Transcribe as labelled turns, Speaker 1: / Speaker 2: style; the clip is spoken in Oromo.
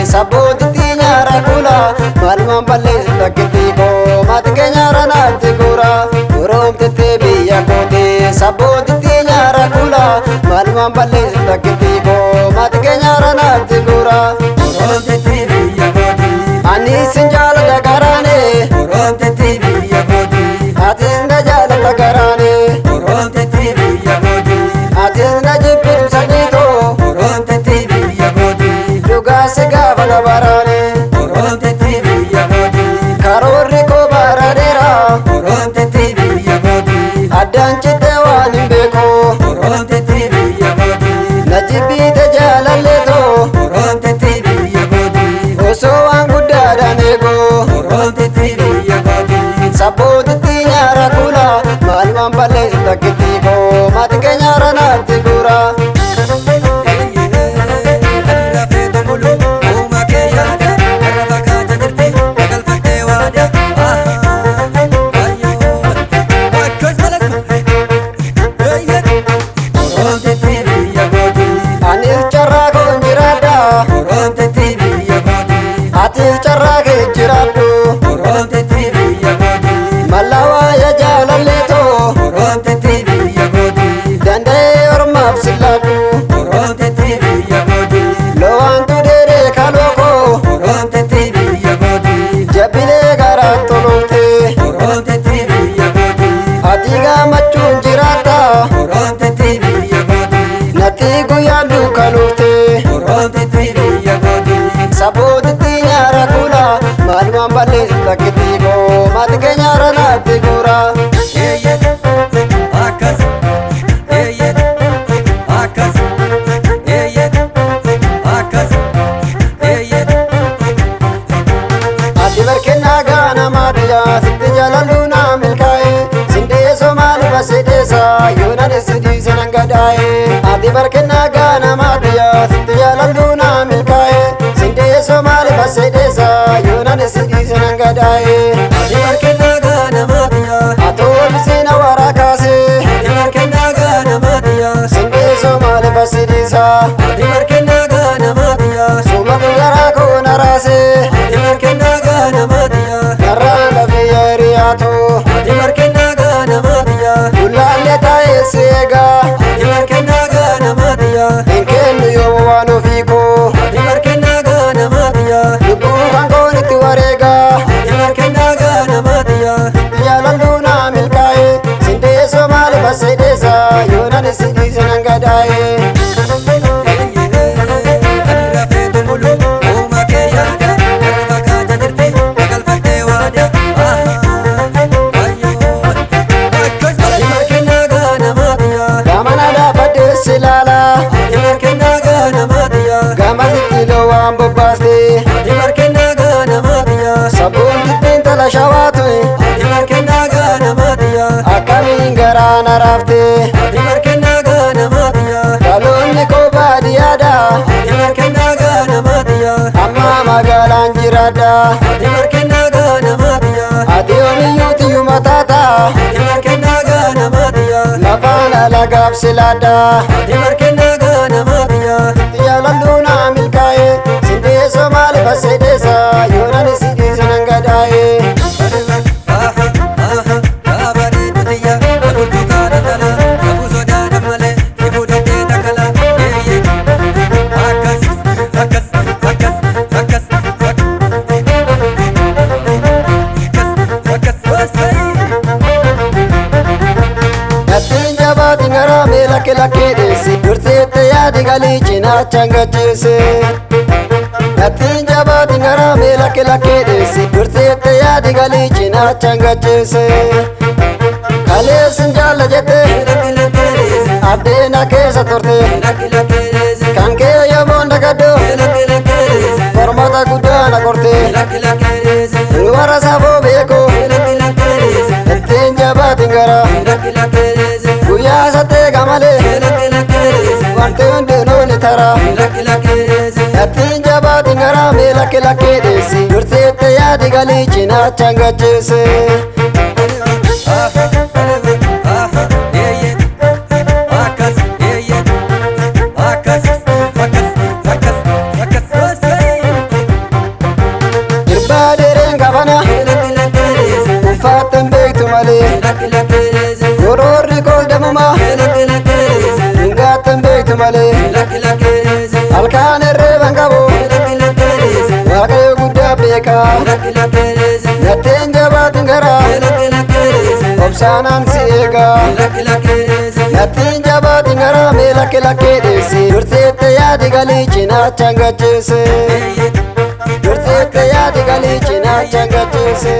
Speaker 1: Saboti nyara kula malman balle takiti ko mat ke nyara nati gura urom tete biya kote saboti nyara kula malman balle takiti ko mat ke nyara nati gura
Speaker 2: urom tete biya kote
Speaker 1: ani sinjala dagarane
Speaker 2: urom tete biya kote
Speaker 1: atinda jala dagarane
Speaker 2: urom tete biya kote
Speaker 1: atinda jipitu sanito
Speaker 2: urom tete biya kote
Speaker 1: juga sega balabarane
Speaker 2: urom tete biya kote
Speaker 1: karori ko baradera
Speaker 2: urom tete biya kote
Speaker 1: adan chite wanin beko
Speaker 2: urom tete biya kote
Speaker 1: najibi te jalaleto
Speaker 2: urom tete biya kote
Speaker 1: oso anguda danego
Speaker 2: urom tete biya kote
Speaker 1: saboti nyara kula malman balle takiti ko mat ke nyara nati gura ati charra ke jiradu
Speaker 2: urom tete biya kote
Speaker 1: malawa ya jalaleto
Speaker 2: urom tete biya kote
Speaker 1: dande orma siladu
Speaker 2: urom tete biya kote
Speaker 1: lowantu dere kaloko
Speaker 2: urom tete biya kote
Speaker 1: jabile garatolote
Speaker 2: urom tete biya kote
Speaker 1: adiga machun jirata
Speaker 2: urom tete biya kote
Speaker 1: nati guyandu kalute
Speaker 2: urom tete biya kote
Speaker 1: saboti nyara kula malman balle takiti ko mat ke nyara nati gura
Speaker 2: akas akas akas
Speaker 1: adi barkena gana mariya sitte jalaluna milkae sinde somal basidesa yuna desidi senangadae adi barkena gana mariya sitte jalaluna milkae sinde somal basidesa yuna desidi senangadae
Speaker 2: adi barkena gana matiya
Speaker 1: ato bisina warakase
Speaker 2: adi barkena gana matiya
Speaker 1: sinde somal basidesa
Speaker 2: adi barkena gana matiya
Speaker 1: suma bugara ko narase
Speaker 2: adi barkena gana matiya
Speaker 1: narala biyariyato
Speaker 2: adi barkena gana matiya
Speaker 1: ulalle tae sega
Speaker 2: adi barkena gana matiya
Speaker 1: inkenu yo wano fiko
Speaker 2: adi barkena gana matiya
Speaker 1: lubu kankoni tiwarega
Speaker 2: adi barkena gana matiya
Speaker 1: yalanduna milkae sinde somal basidesa yona desidi senangadae gamana da bade silala gamati lo ambo baste sabun titin tala shawatu akamin garana rafte galonni ko badiyada amma magalan jirada adioni yuti yumatata nafana lagab silada yalanduna milkae sinde somal basidesa yona desidi senangadae natin jabati ngara mela kelake desi dursete yadi gali china changachese natin jabati ngara mela kelake desi dursete yadi gali china changachese kale sinjala jete abdena kesa torte kanke yabonda gado formata gudana korte ruwara sabo beko natin jabati ngara guya sate gara
Speaker 2: Lakki lakki deesi.
Speaker 1: Nattiin jabaatiin gara mee lakke lakkee deessi Durteette yaadi galii cinaachaan gacheesse Irbaa dheereen qabana Uffaattan beektu malee Goroorri kooldamumaa Hingaattan beektu malee Halkaan herreeban qabu Waaqayyo guddaa beekaa Natteen jabaatiin garaa Obsaanaan si eegaa Nattiin jabaatiin garaa mee lakke lakkee deessi Durteette yaadi galii cinaachaan gacheesse Durteette yaadi galii cinaachaan gacheesse